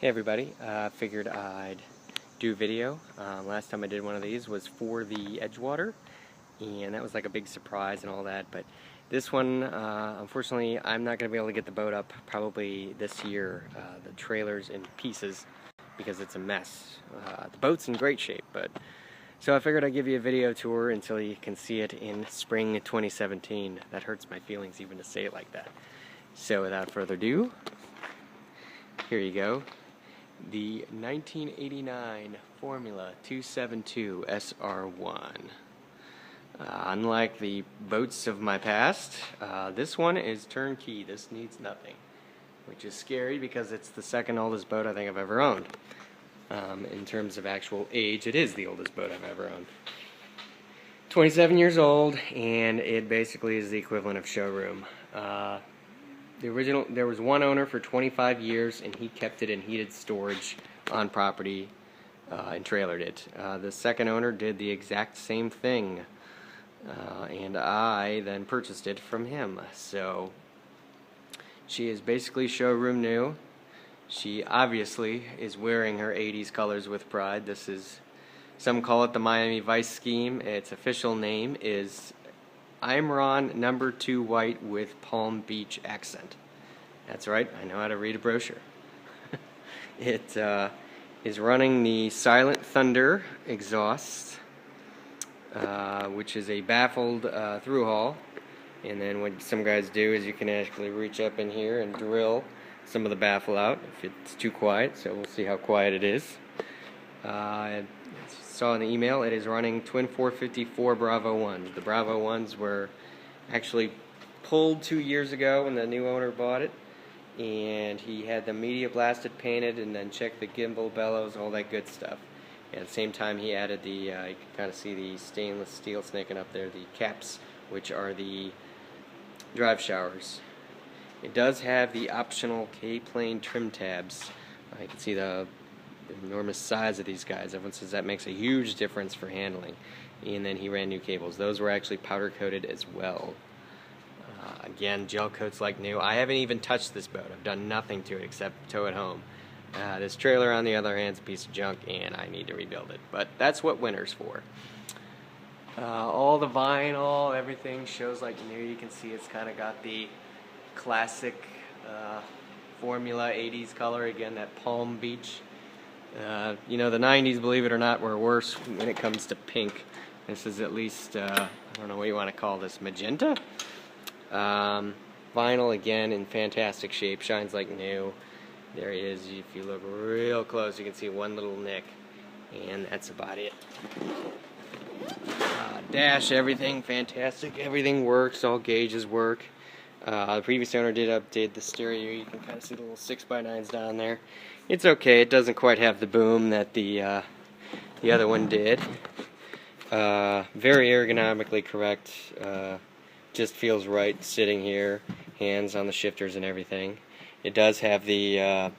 Hey everybody, figured I'd do a video. Last time I did one of these was for the Edgewater, and that was like a big surprise and all that, but this one, unfortunately, I'm not going to be able to get the boat up probably this year. The trailer's in pieces because it's a mess. The boat's in great shape, but so I figured I'd give you a video tour until you can see it in spring 2017. That hurts my feelings even to say it like that. So without further ado, here you go. The 1989 Formula 272 SR1. Unlike the boats of my past, this one is turnkey. This needs nothing, which is scary because it's the second oldest boat I think I've ever owned. In terms of actual age, it is the oldest boat I've ever owned. 27 years old, and it basically is the equivalent of showroom. There was one owner for 25 years, and he kept it in heated storage on property and trailered it. The second owner did the exact same thing, and I then purchased it from him. So she is basically showroom new. She obviously is wearing her 80s colors with pride. This is, some call it the Miami Vice scheme. Its official name is Imran number 2 white with Palm Beach accent. That's right, I know how to read a brochure. It is running the Silent Thunder exhaust, which is a baffled through hull. And then what some guys do is you can actually reach up in here and drill some of the baffle out if it's too quiet, so we'll see how quiet it is. I saw in the email it is running twin 454 Bravo 1s. The Bravo 1s were actually pulled 2 years ago when the new owner bought it, and he had them media blasted, painted, and then checked the gimbal, bellows, all that good stuff. And at the same time he added the, you can kind of see the stainless steel snaking up there, the caps, which are the drive showers. It does have the optional K-plane trim tabs. You can see the enormous size of these guys. Everyone says that makes a huge difference for handling. And then he ran new cables. Those were actually powder coated as well. Again, gel coats like new. I haven't even touched this boat. I've done nothing to it except tow it home. This trailer, on the other hand, is a piece of junk, and I need to rebuild it. But that's what winter's for. All the vinyl, everything shows like new. You can see it's kind of got the classic Formula 80s color, again, that Palm Beach. You know, the 90s, believe it or not, were worse when it comes to pink. This is at least, I don't know what you want to call this, magenta? Vinyl, again, in fantastic shape, shines like new. There he is. If you look real close, you can see one little nick, and that's about it. Dash, everything fantastic. Everything works. All gauges work. The previous owner did update the stereo. You can kind of see the little 6x9s down there. It's okay. It doesn't quite have the boom that the other one did. Very ergonomically correct. Just feels right sitting here. Hands on the shifters and everything. It does have the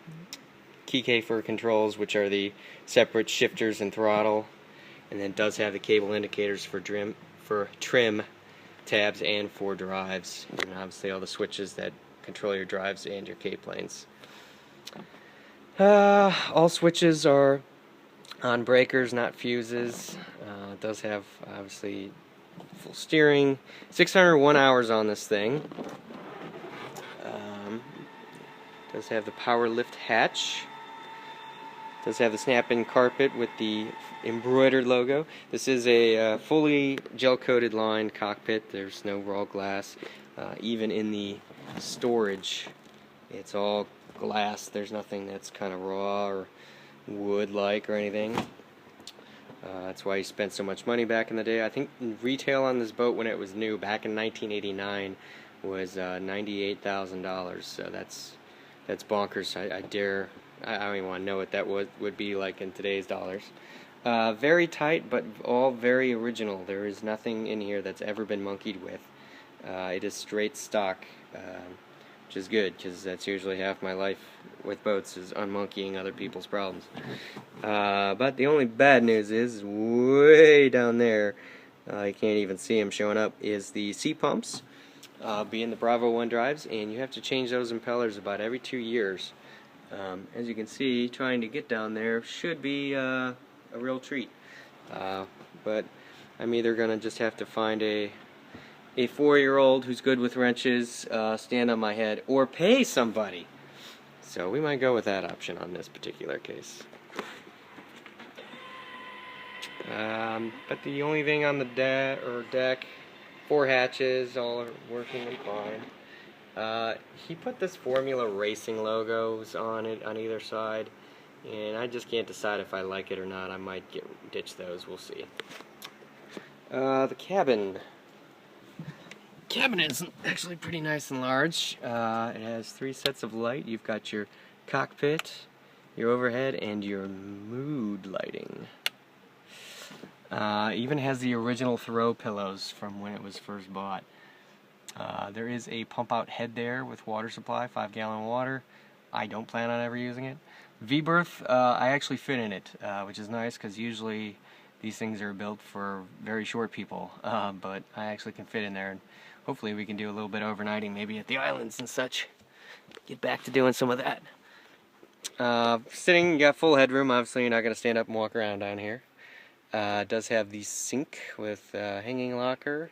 key for controls, which are the separate shifters and throttle. And then it does have the cable indicators for trim tabs and for drives, and obviously all the switches that control your drives and your K-planes. All switches are on breakers, not fuses. It does have obviously full steering. 601 hours on this thing. Does have the power lift hatch. Does have the snap-in carpet with the embroidered logo. This is a fully gel-coated lined cockpit. There's no raw glass. Even in the storage, it's all glass. There's nothing that's kind of raw or wood-like or anything. That's why you spent so much money back in the day. I think retail on this boat when it was new back in 1989 was $98,000. So that's bonkers. I don't even want to know what that would be like in today's dollars. Very tight, but all very original. There is nothing in here that's ever been monkeyed with. It is straight stock, which is good, because that's usually half my life with boats, is unmonkeying other people's problems. But the only bad news is, way down there, you can't even see them showing up, is the sea pumps. Being the Bravo 1 drives, and you have to change those impellers about every 2 years. As you can see, trying to get down there should be a real treat. But I'm either going to just have to find a 4-year-old who's good with wrenches, stand on my head, or pay somebody. So we might go with that option on this particular case. But the only thing on the deck, 4 hatches, all are working fine. He put this Formula Racing logos on it on either side, and I just can't decide if I like it or not. I might ditch those. We'll see. The cabin is actually pretty nice and large. It has 3 sets of light. You've got your cockpit, your overhead, and your mood lighting. Even has the original throw pillows from when it was first bought. There is a pump out head there with water supply, 5-gallon water. I don't plan on ever using it. V-berth, I actually fit in it, which is nice because usually these things are built for very short people, but I actually can fit in there, and hopefully we can do a little bit of overnighting, maybe at the islands and such. Get back to doing some of that. Sitting, you got full headroom. Obviously you're not going to stand up and walk around down here. It does have the sink with hanging locker,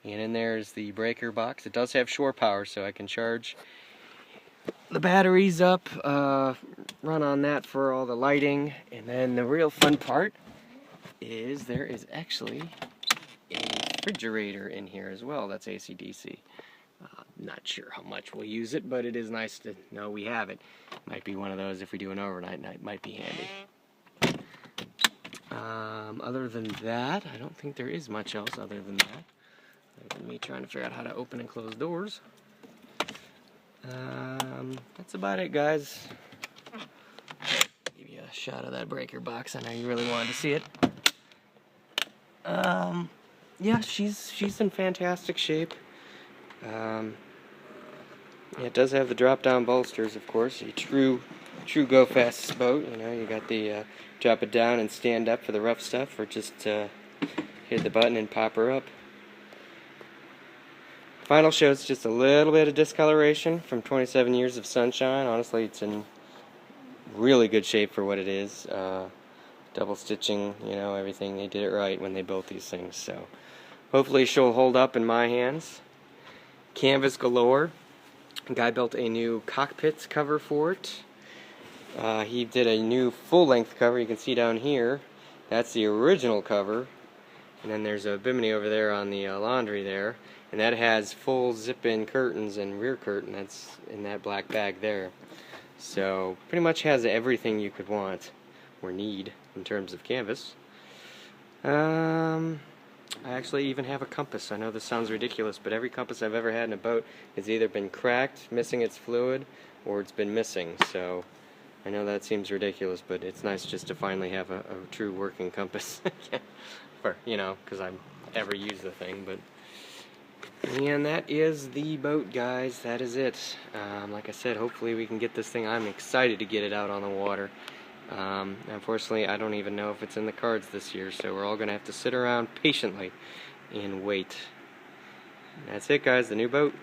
and in there is the breaker box. It does have shore power, so I can charge the batteries up, run on that for all the lighting. And then the real fun part is there is actually a refrigerator in here as well. That's AC/DC. Not sure how much we'll use it, but it is nice to know we have it. Might be one of those if we do an overnight night, might be handy. Other than that, I don't think there is much else other than that. Other than me trying to figure out how to open and close doors. That's about it, guys. Give you a shot of that breaker box. I know you really wanted to see it. Yeah, she's in fantastic shape. Yeah, it does have the drop-down bolsters, of course. A true go fast boat. You know, you got the drop it down and stand up for the rough stuff, or just hit the button and pop her up. Final shows just a little bit of discoloration from 27 years of sunshine. Honestly, it's in really good shape for what it is. Double stitching, you know, everything. They did it right when they built these things. So hopefully she'll hold up in my hands. Canvas galore. The guy built a new cockpit cover for it. He did a new full-length cover. You can see down here. That's the original cover. And then there's a bimini over there on the laundry there. And that has full zip-in curtains and rear curtain. That's in that black bag there. So pretty much has everything you could want or need in terms of canvas. I actually even have a compass. I know this sounds ridiculous, but every compass I've ever had in a boat has either been cracked, missing its fluid, or it's been missing. So I know that seems ridiculous, but it's nice just to finally have a true working compass. For, you know, because I've ever used the thing. But and that is the boat, guys. That is it. Like I said, hopefully we can get this thing. I'm excited to get it out on the water. Unfortunately, I don't even know if it's in the cards this year, so we're all going to have to sit around patiently and wait. And that's it, guys, the new boat.